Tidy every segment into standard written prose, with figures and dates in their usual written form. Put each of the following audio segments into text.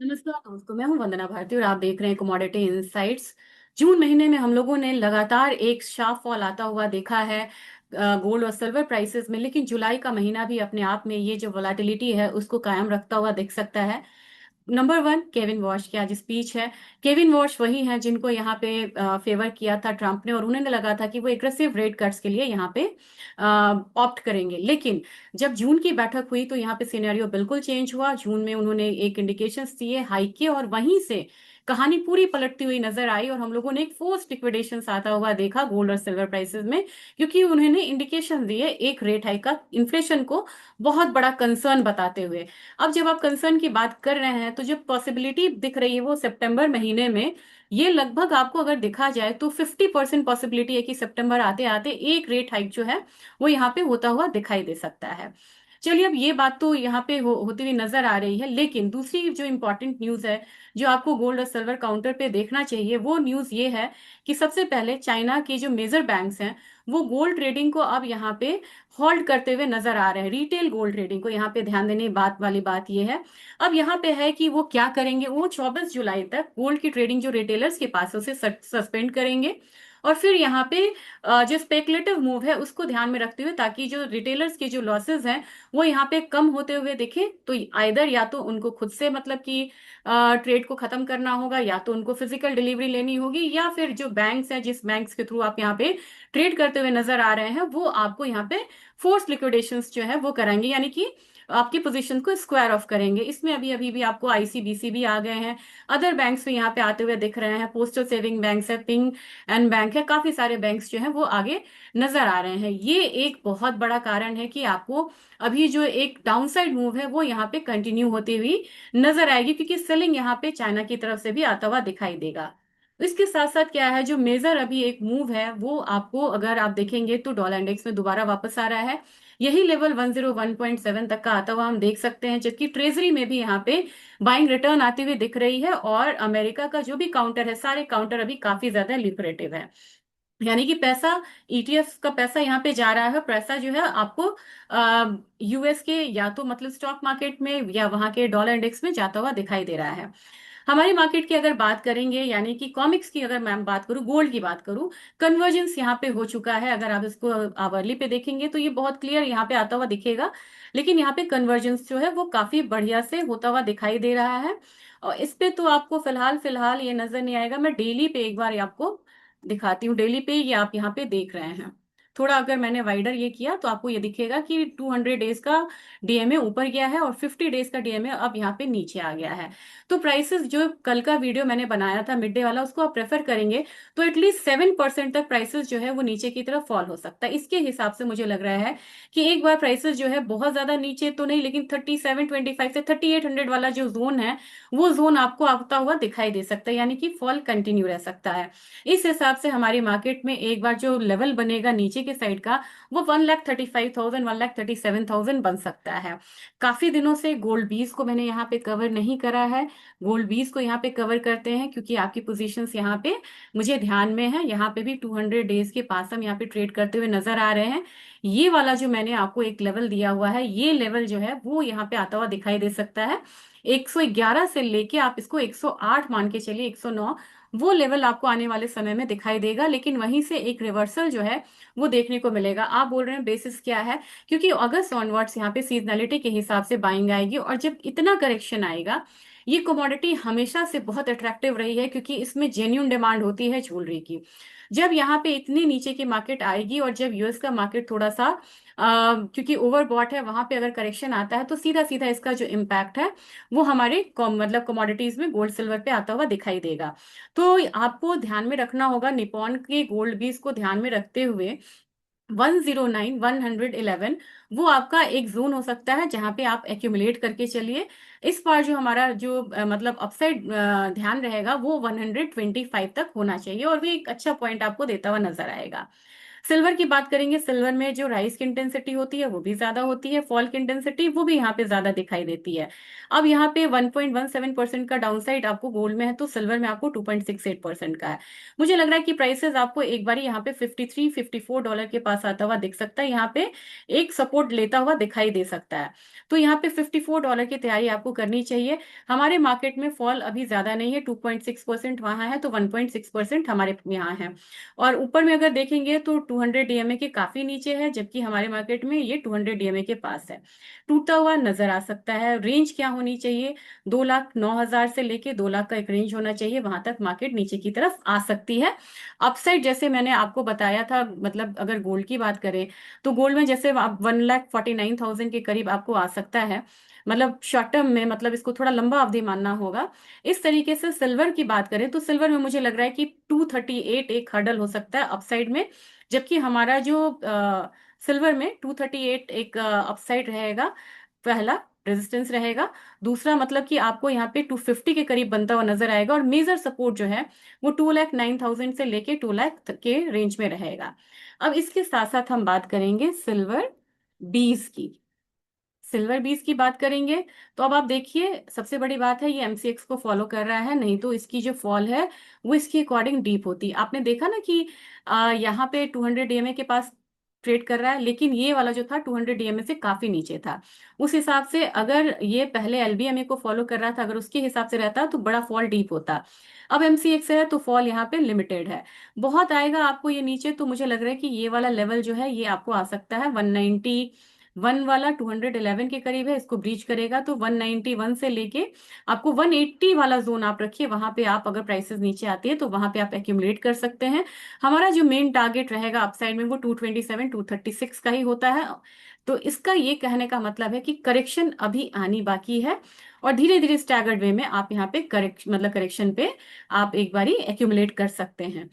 नमस्कार दोस्तों, मैं हूं वंदना भारती और आप देख रहे हैं कमोडिटी इनसाइट्स। जून महीने में हम लोगों ने लगातार एक शार्प फॉल आता हुआ देखा है गोल्ड और सिल्वर प्राइसेस में। लेकिन जुलाई का महीना भी अपने आप में ये जो वोलाटिलिटी है उसको कायम रखता हुआ दिख सकता है। नंबर वन, केविन वॉश की आज स्पीच है। केविन वॉश वही हैं जिनको यहाँ पे फेवर किया था ट्रम्प ने, और उन्होंने लगा था कि वो एग्रेसिव रेट कट्स के लिए यहाँ पे ऑप्ट करेंगे। लेकिन जब जून की बैठक हुई तो यहाँ पे सिनेरियो बिल्कुल चेंज हुआ। जून में उन्होंने एक इंडिकेशंस दिए हाइक के, और वहीं से कहानी पूरी पलटती हुई नजर आई और हम लोगों ने एक फोर्स लिक्विडेशन आता हुआ देखा गोल्ड और सिल्वर प्राइसेस में, क्योंकि उन्होंने इंडिकेशन दिए एक रेट हाइक का, इन्फ्लेशन को बहुत बड़ा कंसर्न बताते हुए। अब जब आप कंसर्न की बात कर रहे हैं तो जो पॉसिबिलिटी दिख रही है वो सितंबर महीने में, ये लगभग आपको अगर दिखा जाए तो 50% पॉसिबिलिटी है कि सितंबर आते आते एक रेट हाइक जो है वो यहाँ पे होता हुआ दिखाई दे सकता है। चलिए, अब ये बात तो यहाँ पे होती हुई नजर आ रही है, लेकिन दूसरी जो इंपॉर्टेंट न्यूज है जो आपको गोल्ड और सिल्वर काउंटर पे देखना चाहिए, वो न्यूज ये है कि सबसे पहले चाइना के जो मेजर बैंक्स हैं वो गोल्ड ट्रेडिंग को अब यहाँ पे होल्ड करते हुए नजर आ रहे हैं। रिटेल गोल्ड ट्रेडिंग को यहाँ पे ध्यान देने बात वाली बात ये है। अब यहाँ पे है कि वो क्या करेंगे, वो 24 जुलाई तक गोल्ड की ट्रेडिंग जो रिटेलर्स के पास है उसे सस्पेंड करेंगे। और फिर यहाँ पे जो स्पेकुलेटिव मूव है उसको ध्यान में रखते हुए, ताकि जो रिटेलर्स के जो लॉसेस हैं वो यहाँ पे कम होते हुए दिखे, तो आइदर या तो उनको खुद से मतलब कि ट्रेड को खत्म करना होगा, या तो उनको फिजिकल डिलीवरी लेनी होगी, या फिर जो बैंक्स हैं जिस बैंक्स के थ्रू आप यहाँ पे ट्रेड करते हुए नजर आ रहे हैं वो आपको यहाँ पे फोर्स लिक्विडेशंस जो है वो कराएंगे, यानी कि आपकी पोजीशन को स्क्वायर ऑफ करेंगे। इसमें अभी अभी भी आपको आईसीबीसी भी आ गए हैं, अदर बैंक्स भी यहाँ पे आते हुए दिख रहे हैं, पोस्टल सेविंग बैंक्स है, पिंग एंड बैंक है, काफी सारे बैंक्स जो हैं वो आगे नजर आ रहे हैं। ये एक बहुत बड़ा कारण है कि आपको अभी जो एक डाउनसाइड मूव है वो यहाँ पे कंटिन्यू होती हुई नजर आएगी, क्योंकि सेलिंग यहाँ पे चाइना की तरफ से भी आता हुआ दिखाई देगा। इसके साथ साथ क्या है, जो मेजर अभी एक मूव है वो आपको अगर आप देखेंगे तो डॉलर इंडेक्स में दोबारा वापस आ रहा है। यही लेवल 101.7 तक का आता हुआ हम देख सकते हैं, जबकि ट्रेजरी में भी यहाँ पे बाइंग रिटर्न आती हुई दिख रही है, और अमेरिका का जो भी काउंटर है, सारे काउंटर अभी काफी ज्यादा लिक्विडेटिव है। यानी कि पैसा, ईटीएफ का पैसा यहाँ पे जा रहा है, पैसा जो है आपको यूएस के या तो मतलब स्टॉक मार्केट में या वहां के डॉलर इंडेक्स में जाता हुआ दिखाई दे रहा है। हमारी मार्केट की अगर बात करेंगे, यानी कि कॉमिक्स की अगर मैं बात करूं, गोल्ड की बात करूं, कन्वर्जेंस यहाँ पे हो चुका है। अगर आप इसको आवरली पे देखेंगे तो ये बहुत क्लियर यहाँ पे आता हुआ दिखेगा, लेकिन यहाँ पे कन्वर्जेंस जो है वो काफी बढ़िया से होता हुआ दिखाई दे रहा है। और इस पे तो आपको फिलहाल फिलहाल ये नजर नहीं आएगा। मैं डेली पे एक बार आपको दिखाती हूँ। डेली पे ये आप यहाँ पे देख रहे हैं, थोड़ा अगर मैंने वाइडर ये किया तो आपको ये दिखेगा कि 200 डेज का डीएमए ऊपर गया है और 50 डेज का डीएमए अब यहाँ पे नीचे आ गया है। तो प्राइसेस जो कल का वीडियो मैंने बनाया था मिड डे वाला, उसको आप प्रेफर करेंगे तो एटलीस्ट 7% तक प्राइसेस जो है वो नीचे की तरफ फॉल हो सकता है। इसके हिसाब से मुझे लग रहा है कि एक बार प्राइसेस जो है बहुत ज्यादा नीचे तो नहीं, लेकिन 3725 से 3800 वाला जो जोन है वो जोन आपको आता हुआ दिखाई दे सकता है, यानी कि फॉल कंटिन्यू रह सकता है। इस हिसाब से हमारी मार्केट में एक बार जो लेवल बनेगा नीचे के साइड का, वो 1,35,000 1,37,000 बन सकता है। काफी दिनों से गोल्ड बीस को मैंने यहाँ पे कवर नहीं करा है। गोल्ड बीस को यहाँ पे कवर करते हैं क्योंकि आपकी पोजीशंस यहाँ पे मुझे ध्यान में है। यहाँ पे भी 200 डेज के पास हम यहाँ पे ट्रेड करते हुए नजर आ रहे हैं। ये वाला जो मैंने आपको एक लेवल दिया हुआ है, ये लेवल जो है वो यहाँ पे आता हुआ दिखाई दे सकता है। 111 से लेके आप इसको 108 मान के चलिए, 109, वो लेवल आपको आने वाले समय में दिखाई देगा। लेकिन वहीं से एक रिवर्सल जो है वो देखने को मिलेगा। आप बोल रहे हैं बेसिस क्या है, क्योंकि अगस्त ऑनवर्ड्स यहाँ पे सीजनैलिटी के हिसाब से बाइंग आएगी, और जब इतना करेक्शन आएगा, ये कमोडिटी हमेशा से बहुत अट्रैक्टिव रही है क्योंकि इसमें जेन्यून डिमांड होती है ज्वेलरी की। जब यहाँ पे इतनी नीचे की मार्केट आएगी और जब यूएस का मार्केट थोड़ा सा क्योंकि ओवरबॉट है, वहां पे अगर करेक्शन आता है तो सीधा सीधा इसका जो इम्पैक्ट है वो हमारे मतलब कमोडिटीज में गोल्ड सिल्वर पे आता हुआ दिखाई देगा। तो आपको ध्यान में रखना होगा, निपॉन के गोल्ड बीस को ध्यान में रखते हुए 109 111 वो आपका एक जोन हो सकता है जहां पे आप एक्यूमुलेट करके चलिए। इस बार जो हमारा जो मतलब अपसाइड ध्यान रहेगा वो 125 तक होना चाहिए, और भी एक अच्छा पॉइंट आपको देता हुआ नजर आएगा। सिल्वर की बात करेंगे, सिल्वर में जो राइज की इंटेंसिटी होती है वो भी ज्यादा होती है, फॉल की इंटेंसिटी वो भी यहाँ पे ज्यादा दिखाई देती है। अब यहाँ पे 1.17% का डाउनसाइड आपको गोल्ड में है, तो सिल्वर में आपको 2.68% का है। मुझे लग रहा है कि प्राइसेस आपको एक बार यहाँ पे $53-54 के पास आता हुआ दिख सकता है, यहाँ पे एक सपोर्ट लेता हुआ दिखाई दे सकता है। तो यहाँ पे $54 की तैयारी आपको करनी चाहिए। हमारे मार्केट में फॉल अभी ज्यादा नहीं है, 2.6% वहां है, तो 1.6% हमारे यहाँ है। और ऊपर में अगर देखेंगे तो 200 डीएमए के काफी नीचे है, जबकि हमारे मार्केट में ये 200 डीएमए के पास है। टूटता हुआ नजर आ सकता है। रेंज क्या होनी चाहिए? 2,09,000 से लेके 2 लाख का एक रेंज होना चाहिए, वहां तक मार्केट नीचे की तरफ आ सकती है। अपसाइड जैसे मैंने आपको बताया था, मतलब अगर गोल्ड की बात करें तो गोल्ड में जैसे आप 1,49,000 के करीब आपको आ सकता है, मतलब शॉर्ट टर्म में, मतलब इसको थोड़ा लंबा अवधि मानना होगा। इस तरीके से सिल्वर की बात करें तो सिल्वर में मुझे लग रहा है कि 238 एक हर्डल हो सकता है अपसाइड में, जबकि हमारा जो सिल्वर में 238 एक अपसाइड रहेगा, पहला रेजिस्टेंस रहेगा। दूसरा मतलब कि आपको यहाँ पे 250 के करीब बनता हुआ नजर आएगा, और मेजर सपोर्ट जो है वो 2,09,000 से लेके 2 लाख के रेंज में रहेगा। अब इसके साथ साथ हम बात करेंगे सिल्वर बीस की। सिल्वर बीस की बात करेंगे तो अब आप देखिए, सबसे बड़ी बात है ये एमसीएक्स को फॉलो कर रहा है, नहीं तो इसकी जो फॉल है वो इसके अकॉर्डिंग डीप होती। आपने देखा ना कि यहाँ पे 200 डीएमए के पास ट्रेड कर रहा है, लेकिन ये वाला जो था 200 डीएमए से काफी नीचे था। उस हिसाब से अगर ये पहले एलबीएमए को फॉलो कर रहा था, अगर उसके हिसाब से रहता तो बड़ा फॉल डीप होता। अब एमसीएक्स है तो फॉल यहाँ पे लिमिटेड है। बहुत आएगा आपको ये नीचे, तो मुझे लग रहा है कि ये वाला लेवल जो है ये आपको आ सकता है 191 वाला, 211 के करीब है, इसको ब्रीच करेगा तो 191 से लेके आपको 180 वाला जोन आप रखिए, वहां पे आप अगर प्राइसेस नीचे आती है तो वहां पे आप एक्यूमुलेट कर सकते हैं। हमारा जो मेन टारगेट रहेगा अपसाइड में वो 227 236 का ही होता है। तो इसका ये कहने का मतलब है कि करेक्शन अभी आनी बाकी है, और धीरे धीरे स्टैगर्ड वे में आप यहाँ पे करेक्शन पे आप एक बारी एक्यूमुलेट कर सकते हैं।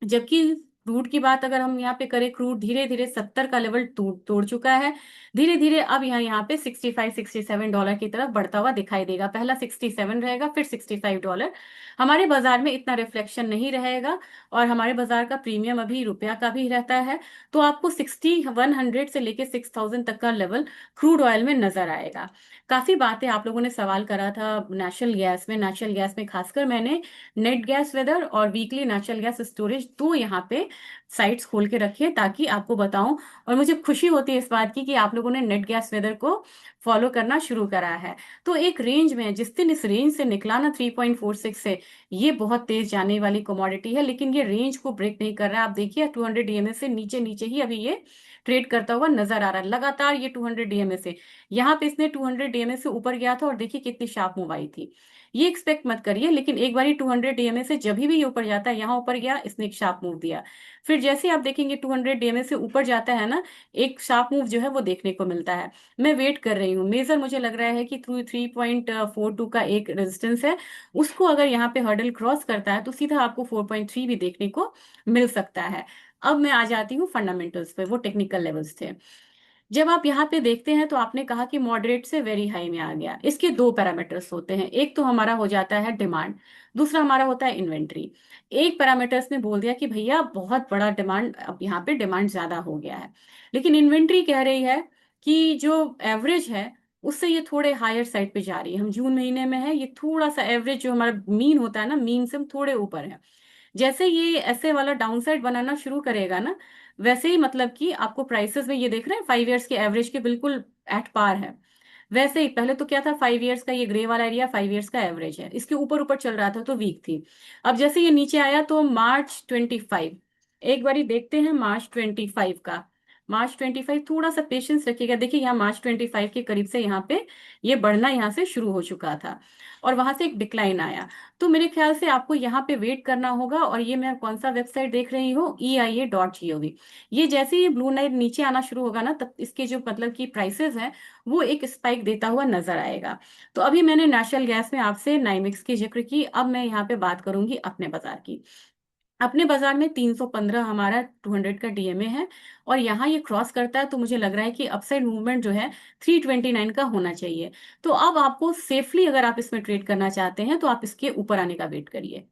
जबकि क्रूड की बात अगर हम यहाँ पे करें, क्रूड धीरे धीरे 70 का लेवल तोड़ चुका है। धीरे धीरे अब यहाँ पे $65-67 की तरफ बढ़ता हुआ दिखाई देगा। पहला 67 रहेगा, फिर $65। हमारे बाजार में इतना रिफ्लेक्शन नहीं रहेगा, और हमारे बाजार का प्रीमियम अभी रुपया का भी रहता है। तो आपको 6100 से लेके 6000 तक का लेवल क्रूड ऑयल में नजर आएगा। काफी बातें आप लोगों ने सवाल करा था नेचुरल गैस में खासकर मैंने नेट गैस वेदर और वीकली नेचुरल गैस स्टोरेज दो यहाँ पे साइट्स खोल के रखिए ताकि आपको बताऊं। और मुझे खुशी होती है इस बात की कि आप लोगों ने नेट गैस वेदर को फॉलो करना शुरू करा है। तो एक रेंज में जिस दिन इस रेंज से निकला ना 3.46 से, ये बहुत तेज जाने वाली कमोडिटी है, लेकिन ये रेंज को ब्रेक नहीं कर रहा है। आप देखिए 200 डीएमए से नीचे नीचे ही अभी ये ट्रेड करता हुआ नजर आ रहा है लगातार। ये 200 डीएमए से, यहाँ पे इसने 200 डीएमए से ऊपर गया था और देखिए कितनी शार्प मूव आई थी। ये एक्सपेक्ट मत करिए, लेकिन एक बार 200 डीएमए से जब भी ये ऊपर जाता है, यहाँ ऊपर गया इसने एक शार्प मूव दिया। फिर जैसे आप देखेंगे 200 डीएमए से ऊपर जाता है ना, एक शार्प मूव जो है वो देखने को मिलता है। मैं वेट कर रही हूँ, मेजर मुझे लग रहा है कि 3.42 का एक रेजिस्टेंस है, उसको अगर यहाँ पे हर्डल क्रॉस करता है तो सीधा आपको 4.3 भी देखने को मिल सकता है। अब मैं आ जाती हूँ फंडामेंटल्स पे, वो टेक्निकल लेवल्स थे। जब आप यहाँ पे देखते हैं तो आपने कहा कि मॉडरेट से वेरी हाई में आ गया। इसके दो पैरामीटर्स होते हैं, एक तो हमारा हो जाता है डिमांड, दूसरा हमारा होता है इन्वेंट्री। एक पैरामीटर्स ने बोल दिया कि भैया बहुत बड़ा डिमांड, अब यहाँ पे डिमांड ज्यादा हो गया है, लेकिन इन्वेंट्री कह रही है कि जो एवरेज है उससे ये थोड़े हायर साइड पे जा रही है। हम जून महीने में है, ये थोड़ा सा एवरेज जो हमारा मीन होता है ना, मीन से हम थोड़े ऊपर है। जैसे ये ऐसे वाला डाउनसाइड बनाना शुरू करेगा ना, वैसे ही मतलब कि आपको प्राइसेस में ये देख रहे हैं 5 इयर्स के एवरेज के बिल्कुल एट पार है। वैसे ही पहले तो क्या था, 5 इयर्स का ये ग्रे वाला एरिया 5 इयर्स का एवरेज है, इसके ऊपर ऊपर चल रहा था तो वीक थी। अब जैसे ये नीचे आया तो मार्च 25, एक बारी देखते हैं मार्च 25 का। मार्च 25 थोड़ा सा पेशेंस रखिएगा, देखिए यहाँ मार्च 25 के करीब से यहाँ पे ये बढ़ना यहाँ से शुरू हो चुका था, और वहां से एक डिक्लाइन आया। तो मेरे ख्याल से आपको यहाँ पे वेट करना होगा। और ये मैं कौन सा वेबसाइट देख रही हूँ, EIA.gov। ये जैसे ही ब्लू लाइन नीचे आना शुरू होगा ना, तब इसके जो मतलब की प्राइसेस हैं वो एक स्पाइक देता हुआ नजर आएगा। तो अभी मैंने नेशनल गैस में आपसे नाइमिक्स की जिक्र की, अब मैं यहाँ पे बात करूंगी अपने बाजार की। अपने बाजार में 315 हमारा 200 का डीएमए है, और यहाँ ये क्रॉस करता है तो मुझे लग रहा है कि अपसाइड मूवमेंट जो है 329 का होना चाहिए। तो अब आपको सेफली अगर आप इसमें ट्रेड करना चाहते हैं तो आप इसके ऊपर आने का वेट करिए।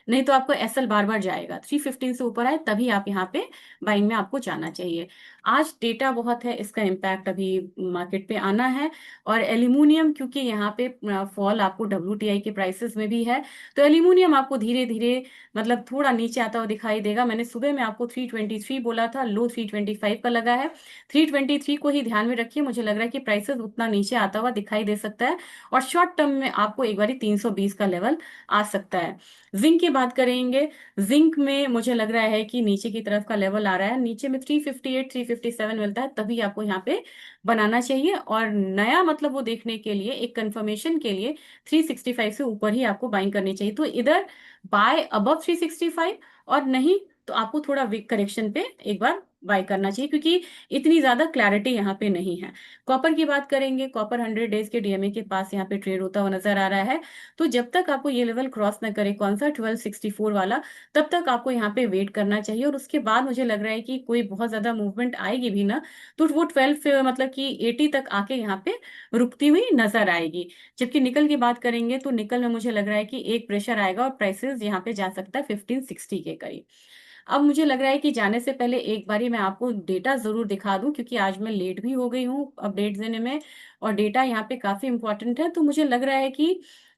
नहीं तो आपको एसएल बार बार जाएगा। 315 से ऊपर आए तभी आप यहाँ पे बाइंग में आपको जाना चाहिए। आज डेटा बहुत है, इसका इम्पैक्ट अभी मार्केट पे आना है। और एल्यूमिनियम, क्योंकि यहाँ पे फॉल आपको डब्ल्यूटीआई के प्राइसेस में भी है, तो एल्यूमिनियम आपको धीरे धीरे मतलब थोड़ा नीचे आता हुआ दिखाई देगा। मैंने सुबह में आपको 323 बोला था, लो 325 का लगा है। 323 को ही ध्यान में रखिए, मुझे लग रहा है कि प्राइसेस उतना नीचे आता हुआ दिखाई दे सकता है। और शॉर्ट टर्म में आपको एक बार 320 का लेवल आ सकता है। जिंक की बात करेंगे, जिंक में मुझे लग रहा है कि नीचे की तरफ का लेवल आ रहा है, नीचे में 358 357 मिलता है, तभी आपको यहाँ पे बनाना चाहिए। और नया मतलब वो देखने के लिए, एक कंफर्मेशन के लिए 365 से ऊपर ही आपको बाइंग करनी चाहिए। तो इधर बाय अबव 365, और नहीं तो आपको थोड़ा वीक करेक्शन पे एक बार बाय करना चाहिए, क्योंकि इतनी ज्यादा क्लैरिटी यहाँ पे नहीं है। कॉपर की बात करेंगे, कॉपर 100 डेज के डीएमए के पास यहाँ पे ट्रेड होता हुआ नजर आ रहा है। तो जब तक आपको ये लेवल क्रॉस ना करे, कौन सा 1264 वाला, तब तक आपको यहाँ पे वेट करना चाहिए। और उसके बाद मुझे लग रहा है कि कोई बहुत ज्यादा मूवमेंट आएगी भी ना, तो वो 12 मतलब कि 80 तक आके यहाँ पे रुकती हुई नजर आएगी। जबकि निकल की बात करेंगे तो निकल में मुझे लग रहा है कि एक प्रेशर आएगा और प्राइसेस यहाँ पे जा सकता है 1560 के करीब। अब मुझे लग रहा है कि जाने से पहले एक बारी मैं आपको डेटा जरूर दिखा दूं, क्योंकि आज मैं लेट भी हो गई हूँ अपडेट देने में, और डेटा यहाँ पे काफी इंपॉर्टेंट है। तो मुझे लग रहा है कि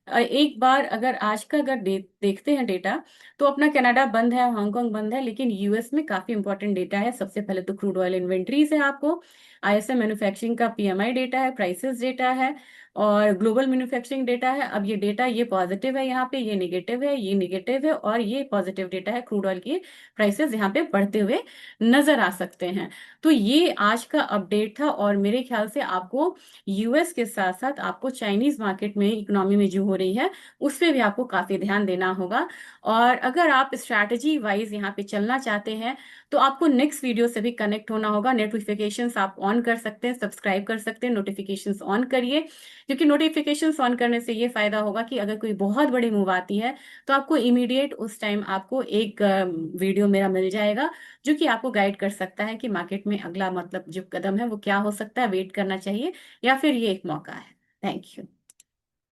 एक बार अगर आज का अगर देखते हैं डेटा, तो अपना कनाडा बंद है, हांगकांग बंद है, लेकिन यूएस में काफी इंपॉर्टेंट डेटा है। सबसे पहले तो क्रूड ऑयल इन्वेंट्रीज है, आपको आईएसएम मैन्युफैक्चरिंग का पीएमआई डेटा है, प्राइसेस डेटा है, और ग्लोबल मैन्युफैक्चरिंग डेटा है। अब ये डेटा, ये पॉजिटिव है यहाँ पे, ये निगेटिव है, ये निगेटिव है, और ये पॉजिटिव डेटा है। क्रूड ऑयल की प्राइसेस यहाँ पे बढ़ते हुए नजर आ सकते हैं। तो ये आज का अपडेट था, और मेरे ख्याल से आपको यूएस के साथ साथ आपको चाइनीज मार्केट में इकोनॉमी में जो हो रही है उस पे भी आपको काफी ध्यान देना होगा। और अगर आप स्ट्रैटेजी वाइज यहाँ पे चलना चाहते हैं, तो आपको नेक्स्ट वीडियो से भी कनेक्ट होना होगा। नोटिफिकेशंस आप ऑन कर सकते हैं, सब्सक्राइब कर सकते हैं, नोटिफिकेशंस ऑन करिए। क्योंकि नोटिफिकेशंस ऑन करने से ये फायदा होगा कि अगर कोई बहुत बड़ी मूव आती है, तो आपको इमीडिएट उस टाइम आपको एक वीडियो मेरा मिल जाएगा, जो कि आपको गाइड कर सकता है कि मार्केट में अगला मतलब जो कदम है वो क्या हो सकता है, वेट करना चाहिए या फिर ये एक मौका है। Thank you.